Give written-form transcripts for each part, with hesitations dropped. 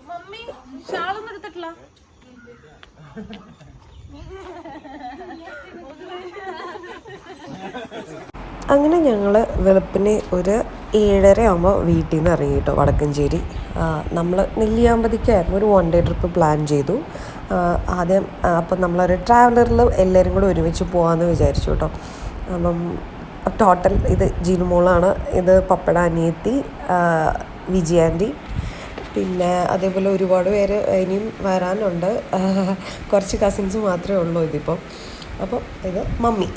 Mummy ഷാളൊന്നും എടുത്തിട്ടില്ല. അങ്ങനെ ഞങ്ങൾ വെളുപ്പിന് ഒരു 7:30 ആകുമ്പോൾ വീട്ടിൽ നിന്ന് ഇറങ്ങി കേട്ടോ, വടക്കഞ്ചേരി. നമ്മൾ നെല്ലിയാമ്പതിക്കായിരുന്നു ഒരു 1 ഡേ ട്രിപ്പ് പ്ലാൻ ചെയ്തു ആദ്യം. അപ്പം നമ്മളൊരു ട്രാവലറിൽ എല്ലാവരും കൂടെ ഒരുമിച്ച് പോകാമെന്ന് വിചാരിച്ചു കേട്ടോ. അപ്പം ടോട്ടൽ ഇത് ജീനുമോളാണ്, ഇത് പപ്പട അനിയത്തി, വിജയാൻറ്റി, പിന്നെ അതേപോലെ ഒരുപാട് പേര് ഇനിയും വരാനുണ്ട്. കുറച്ച് കസിൻസ് മാത്രമേ ഉള്ളൂ ഇതിപ്പം. അപ്പം ഇത് മമ്മി.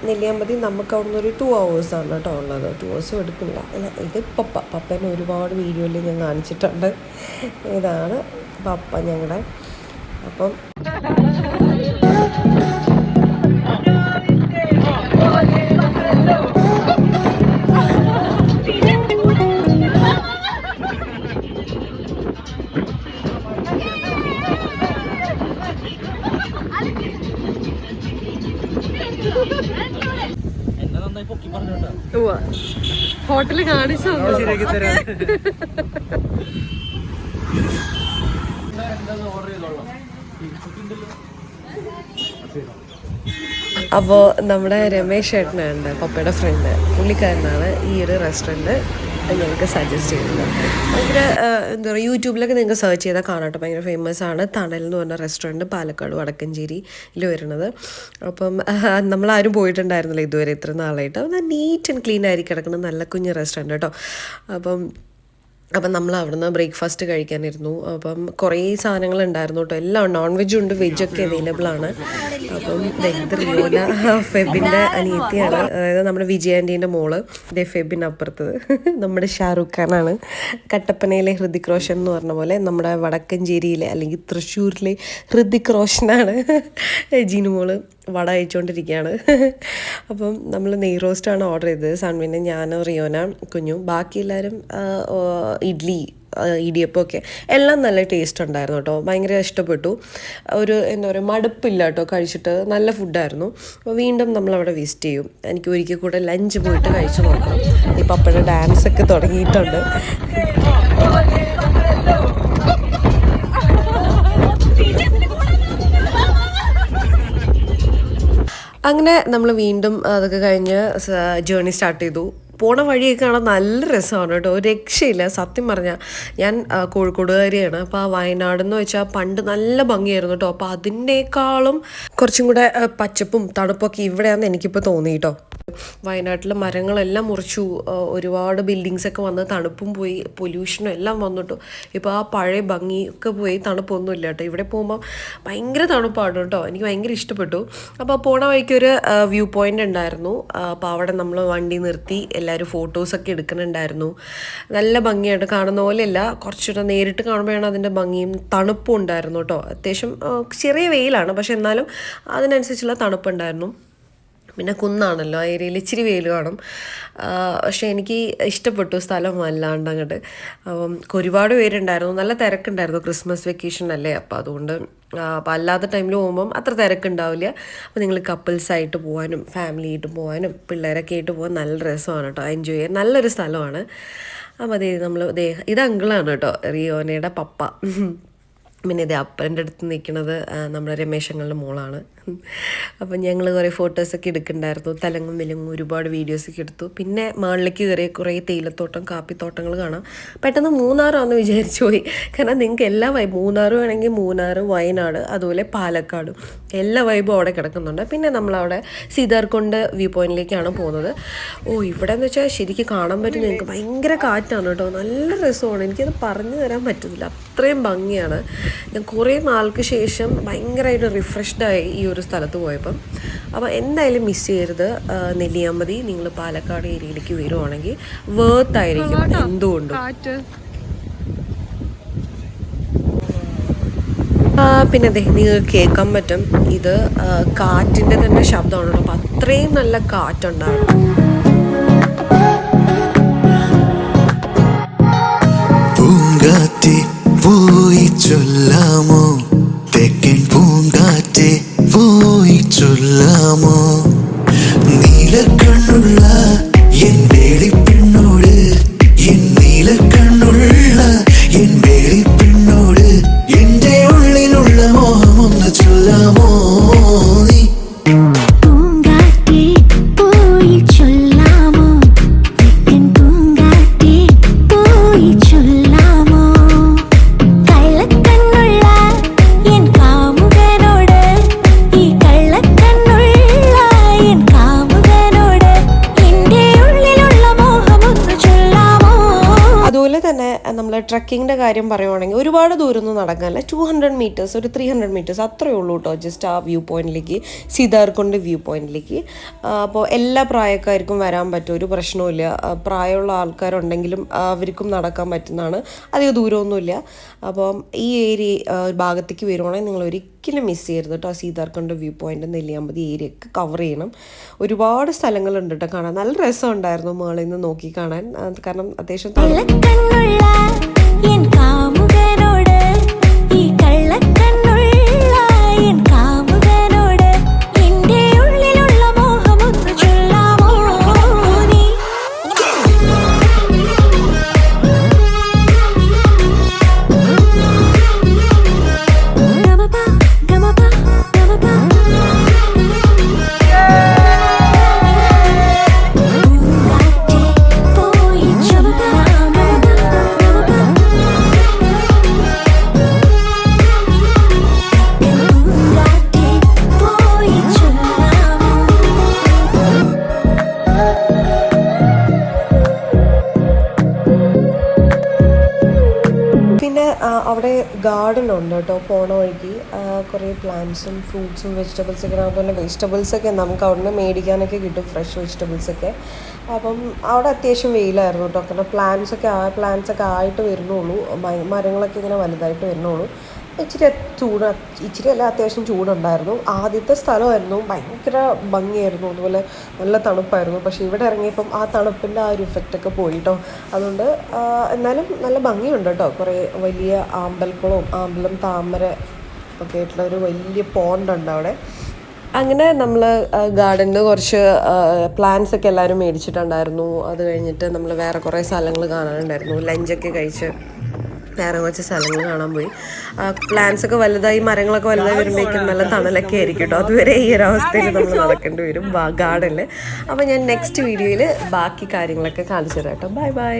നെല്ലിയാമ്പതി നമുക്ക് അവിടെ നിന്ന് ഒരു 2 hours കേട്ടോ ഉള്ളത്. 2 hours എടുക്കില്ല. അല്ല, ഇത് പപ്പേനെ ഒരുപാട് വീഡിയോയിൽ ഞാൻ കാണിച്ചിട്ടുണ്ട്. ഇതാണ് പപ്പ ഞങ്ങളുടെ. അപ്പം ഹോട്ടല് കാണിച്ചു. അപ്പോൾ നമ്മുടെ രമേശ് ചേട്ടനുണ്ട്, പപ്പയുടെ ഫ്രണ്ട്, പുള്ളിക്കാരനാണ് ഈ ഒരു റെസ്റ്റോറൻറ്റ് ഞങ്ങൾക്ക് സജസ്റ്റ് ചെയ്യുന്നത്. ഭയങ്കര എന്താ പറയുക, യൂട്യൂബിലൊക്കെ നിങ്ങൾക്ക് സെർച്ച് ചെയ്താൽ കാണാം കേട്ടോ. ഭയങ്കര ഫേമസ് ആണ്. തണൽ എന്ന് പറഞ്ഞ റെസ്റ്റോറൻറ്റ് പാലക്കാട് വടക്കഞ്ചേരിയിൽ വരുന്നത്. അപ്പം നമ്മളാരും പോയിട്ടുണ്ടായിരുന്നില്ല ഇതുവരെ ഇത്ര നാളായിട്ട്. അത് നീറ്റ് ആൻഡ് ക്ലീൻ ആയി കിടക്കുന്ന നല്ല കുഞ്ഞ് റെസ്റ്റോറൻറ്റ് കേട്ടോ. അപ്പം നമ്മൾ അവിടുന്ന് ബ്രേക്ക്ഫാസ്റ്റ് കഴിക്കാനിരുന്നു. അപ്പം കുറേ സാധനങ്ങളുണ്ടായിരുന്നു കേട്ടോ. എല്ലാം നോൺ വെജും ഉണ്ട്, വെജൊക്കെ അവൈലബിൾ ആണ്. അപ്പം റിയോന ഫെബിൻ്റെ അനിയത്തിയാണ്, അതായത് നമ്മുടെ വിജയാൻറ്റീൻ്റെ മോള്. ഇതേ ഫെബിൻ അപ്പുറത്തത് നമ്മുടെ ഷാറുഖ് ഖാനാണ്. കട്ടപ്പനയിലെ ഹൃതിക് റോഷൻ എന്ന് പറഞ്ഞ പോലെ നമ്മുടെ വടക്കഞ്ചേരിയിലെ അല്ലെങ്കിൽ തൃശ്ശൂരിലെ ഹൃതിക് റോഷനാണ് ജീനുമോള്. വട അയച്ചുകൊണ്ടിരിക്കുകയാണ്. അപ്പം നമ്മൾ നെയ് റോസ്റ്റാണ് ഓർഡർ ചെയ്തത്. സൺവിന്, ഞാൻ, റിയോന, കുഞ്ഞു. ബാക്കി എല്ലാവരും ഇഡ്ഡലി, ഇടിയപ്പമൊക്കെ എല്ലാം നല്ല ടേസ്റ്റ് ഉണ്ടായിരുന്നു കേട്ടോ. ഭയങ്കര ഇഷ്ടപ്പെട്ടു. ഒരു എന്താ പറയുക, മടുപ്പില്ല കേട്ടോ കഴിച്ചിട്ട്. നല്ല ഫുഡായിരുന്നു. അപ്പോൾ വീണ്ടും നമ്മളവിടെ വിസിറ്റ് ചെയ്യും. എനിക്ക് ഒരിക്കൽ കൂടെ ലഞ്ച് പോയിട്ട് കഴിച്ചു നോക്കണം. ഈ പപ്പയുടെ ഡാൻസൊക്കെ തുടങ്ങിയിട്ടുണ്ട്. അങ്ങനെ നമ്മൾ വീണ്ടും അതൊക്കെ കഴിഞ്ഞ് ജേർണി സ്റ്റാർട്ട് ചെയ്തു. പോണ വഴിയൊക്കെ കാണാൻ നല്ല രസമാണ് കേട്ടോ. ഒരു രക്ഷയില്ല സത്യം പറഞ്ഞാൽ. ഞാൻ കോഴിക്കോടുകാരിയാണ്. അപ്പോൾ ആ വയനാടെന്ന് വെച്ചാൽ പണ്ട് നല്ല ഭംഗിയായിരുന്നു കേട്ടോ. അപ്പോൾ അതിനേക്കാളും കുറച്ചും കൂടെ പച്ചപ്പും തണുപ്പൊക്കെ ഇവിടെയാണെന്ന് എനിക്കിപ്പോൾ തോന്നി കേട്ടോ. വയനാട്ടിൽ മരങ്ങളെല്ലാം മുറിച്ചു, ഒരുപാട് ബിൽഡിങ്സൊക്കെ വന്ന് തണുപ്പും പോയി, പൊല്യൂഷനും എല്ലാം വന്നിട്ടു. ഇപ്പോൾ ആ പഴയ ഭംഗിയൊക്കെ പോയി, തണുപ്പൊന്നുമില്ല കേട്ടോ. ഇവിടെ പോകുമ്പോൾ ഭയങ്കര തണുപ്പാണ് കേട്ടോ. എനിക്ക് ഭയങ്കര ഇഷ്ടപ്പെട്ടു. അപ്പോൾ പോണ വഴിക്കൊരു വ്യൂ പോയിൻ്റ് ഉണ്ടായിരുന്നു. അപ്പോൾ അവിടെ നമ്മൾ വണ്ടി നിർത്തി എല്ലാവരും ഫോട്ടോസൊക്കെ എടുക്കുന്നുണ്ടായിരുന്നു. നല്ല ഭംഗിയായിട്ട്, കാണുന്ന പോലെയല്ല, കുറച്ചുകൂടെ നേരിട്ട് കാണുമ്പോഴാണ് അതിൻ്റെ ഭംഗിയും തണുപ്പും ഉണ്ടായിരുന്നു കേട്ടോ. അത്യാവശ്യം ചെറിയ വെയിലാണ്, പക്ഷെ എന്നാലും അതിനനുസരിച്ചുള്ള തണുപ്പുണ്ടായിരുന്നു. പിന്നെ കുന്നാണല്ലോ, ആ ഏരിയയിൽ ഇച്ചിരി വെയിൽ കാണും. പക്ഷേ എനിക്ക് ഇഷ്ടപ്പെട്ടു സ്ഥലം വല്ലാണ്ട് അങ്ങോട്ട്. അപ്പം ഒരുപാട് പേരുണ്ടായിരുന്നു, നല്ല തിരക്കുണ്ടായിരുന്നു. ക്രിസ്മസ് വെക്കേഷൻ അല്ലേ, അപ്പോൾ അതുകൊണ്ട് അപ്പോൾ അല്ലാത്ത ടൈമിൽ പോകുമ്പം അത്ര തിരക്കുണ്ടാവില്ല. അപ്പോൾ നിങ്ങൾ കപ്പിൾസായിട്ട് പോകാനും ഫാമിലി ആയിട്ട് പോകാനും പിള്ളേരൊക്കെ ആയിട്ട് പോകാൻ നല്ല രസമാണ് കേട്ടോ. എൻജോയ് ചെയ്യാൻ നല്ലൊരു സ്ഥലമാണ്. അപ്പോൾ ഇത് അങ്കിളാണ് കേട്ടോ, റിയോനയുടെ പപ്പ. പിന്നെ ഇത് അപ്പൻ്റെ അടുത്ത് നിൽക്കുന്നത് നമ്മുടെ രമേശങ്ങളുടെ മോളാണ്. അപ്പം ഞങ്ങൾ കുറേ ഫോട്ടോസൊക്കെ എടുക്കുന്നുണ്ടായിരുന്നു. തലങ്ങും വിലങ്ങും ഒരുപാട് വീഡിയോസൊക്കെ എടുത്തു. പിന്നെ മുകളിലേക്ക് കയറിയ കുറേ തേയിലത്തോട്ടം, കാപ്പിത്തോട്ടങ്ങൾ കാണാം. പെട്ടെന്ന് മൂന്നാറാണെന്ന് വിചാരിച്ചു പോയി. കാരണം നിങ്ങൾക്ക് എല്ലാ മൂന്നാർ വേണമെങ്കിൽ മൂന്നാർ, വയനാട്, അതുപോലെ പാലക്കാടും എല്ലാ വൈബും അവിടെ കിടക്കുന്നുണ്ട്. പിന്നെ നമ്മളവിടെ സീതാർകുണ്ട് വ്യൂ പോയിന്റിലേക്കാണ് പോകുന്നത്. ഇവിടെ എന്ന് വെച്ചാൽ ശരിക്കും കാണാൻ പറ്റും നിങ്ങൾക്ക്. ഭയങ്കര കാറ്റാണ് കേട്ടോ, നല്ല രസമാണ്. എനിക്കത് പറഞ്ഞു തരാൻ പറ്റുന്നില്ല, അത്രയും ഭംഗിയാണ്. ഞാൻ കുറേ നാൾക്ക് ശേഷം ഭയങ്കരമായിട്ട് റിഫ്രഷ്ഡായി ഈ ഒരു സ്ഥലത്ത് പോയപ്പം. അപ്പോൾ എന്തായാലും മിസ് ചെയ്യരുത്. നെല്ലിയാമ്പതി നിങ്ങൾ പാലക്കാട് ഏരിയയിലേക്ക് വരുവാണെങ്കിൽ വേർത്തായിരിക്കും എന്തുകൊണ്ടും. പിന്നെ അതെ, നിങ്ങൾക്ക് കേൾക്കാൻ പറ്റും, ഇത് കാറ്റിൻ്റെ തന്നെ ശബ്ദമാണ് കേട്ടോ. അപ്പം അത്രയും നല്ല കാറ്റുണ്ടാകും. പൂങ്കാറ്റെ പോയി ചൊല്ലാമോ, തെക്കൻ പൂങ്കാറ്റെ പോയി ചൊല്ലാമോ, നീ കണ്ണുള്ള എൻ വേളി പെണ്ണോട് എൻ നീല കണ്ണുള്ള എൻ വേളി പെണ്ണോട് എന്റെ ഉള്ളിലുള്ള മോഹമൊന്ന് ചൊല്ലാമോ നീ തന്നെ നമ്മൾ ട്രക്കിങ്ങിൻ്റെ കാര്യം പറയുവാണെങ്കിൽ ഒരുപാട് ദൂരമൊന്നും നടക്കാനില്ല 200 മീറ്റേഴ്സ് ഒരു 300 മീറ്റേഴ്സ് അത്രയേ ഉള്ളൂ കേട്ടോ ജസ്റ്റ് ആ വ്യൂ പോയിന്റിലേക്ക് സീതാർകുണ്ട് വ്യൂ പോയിന്റിലേക്ക് അപ്പോൾ എല്ലാ പ്രായക്കാർക്കും വരാൻ പറ്റും ഒരു പ്രശ്നവുമില്ല പ്രായമുള്ള ആൾക്കാരുണ്ടെങ്കിലും അവർക്കും നടക്കാൻ പറ്റുന്നതാണ് അധികം ദൂരമൊന്നുമില്ല അപ്പം ഈ ഭാഗത്തേക്ക് വരുവാണെങ്കിൽ നിങ്ങൾ ഒരിക്കലും മിസ് ചെയ്യരുത് കേട്ടോ Seetharkund view point Nelliyampathy area ഒക്കെ കവർ ചെയ്യണം ഒരുപാട് സ്ഥലങ്ങളുണ്ട് കേട്ടോ കാണാൻ നല്ല രസമുണ്ടായിരുന്നു മുകളിൽ നിന്ന് നോക്കി കാണാൻ കാരണം അത്യാവശ്യം അവിടെ ഗാർഡൻ ഉണ്ട് കേട്ടോ പോണ വഴിക്ക് കുറേ പ്ലാന്റ്സും ഫ്രൂട്ട്സും വെജിറ്റബിൾസൊക്കെ അതുപോലെ വെജിറ്റബിൾസൊക്കെ നമുക്ക് അവിടെ നിന്ന് മേടിക്കാനൊക്കെ കിട്ടും ഫ്രഷ് വെജിറ്റബിൾസൊക്കെ അപ്പം അവിടെ അത്യാവശ്യം വെയിലായിരുന്നു കേട്ടോ കാരണം പ്ലാന്റ്സൊക്കെ ആയിട്ട് വരുന്നുള്ളൂ മരങ്ങളൊക്കെ ഇങ്ങനെ വലുതായിട്ട് വരുന്നുള്ളൂ ഇച്ചിരി അല്ല അത്യാവശ്യം ചൂടുണ്ടായിരുന്നു ആദ്യത്തെ സ്ഥലമായിരുന്നു ഭയങ്കര ഭംഗിയായിരുന്നു അതുപോലെ നല്ല തണുപ്പായിരുന്നു പക്ഷേ ഇവിടെ ഇറങ്ങിയപ്പം ആ തണുപ്പിൻ്റെ ആ ഒരു ഇഫക്റ്റൊക്കെ പോയി കേട്ടോ അതുകൊണ്ട് എന്നാലും നല്ല ഭംഗിയുണ്ട് കേട്ടോ കുറേ വലിയ ആമ്പലം താമര ഒക്കെ ആയിട്ടുള്ള ഒരു വലിയ പോണ്ടുണ്ട് അവിടെ അങ്ങനെ നമ്മൾ ഗാർഡനിൽ നിന്ന് കുറച്ച് പ്ലാന്റ്സ് ഒക്കെ എല്ലാവരും മേടിച്ചിട്ടുണ്ടായിരുന്നു അത് കഴിഞ്ഞിട്ട് നമ്മൾ വേറെ കുറേ സ്ഥലങ്ങൾ കാണാനുണ്ടായിരുന്നു ലഞ്ചൊക്കെ കഴിച്ച് വേറെ കുറച്ച് സ്ഥലങ്ങൾ കാണാൻ പോയി പ്ലാന്റ്സ് ഒക്കെ വലുതായി മരങ്ങളൊക്കെ വലുതായി വരുമ്പോഴേക്കും നല്ല തണലൊക്കെ ആയിരിക്കും കേട്ടോ അതുവരെ ഈ ഒരു അവസ്ഥയിൽ നമ്മൾ നടക്കേണ്ടി വരും ഗാർഡനിൽ അപ്പോൾ ഞാൻ നെക്സ്റ്റ് വീഡിയോയിൽ ബാക്കി കാര്യങ്ങളൊക്കെ കാണിച്ചു തരാം കേട്ടോ ബൈ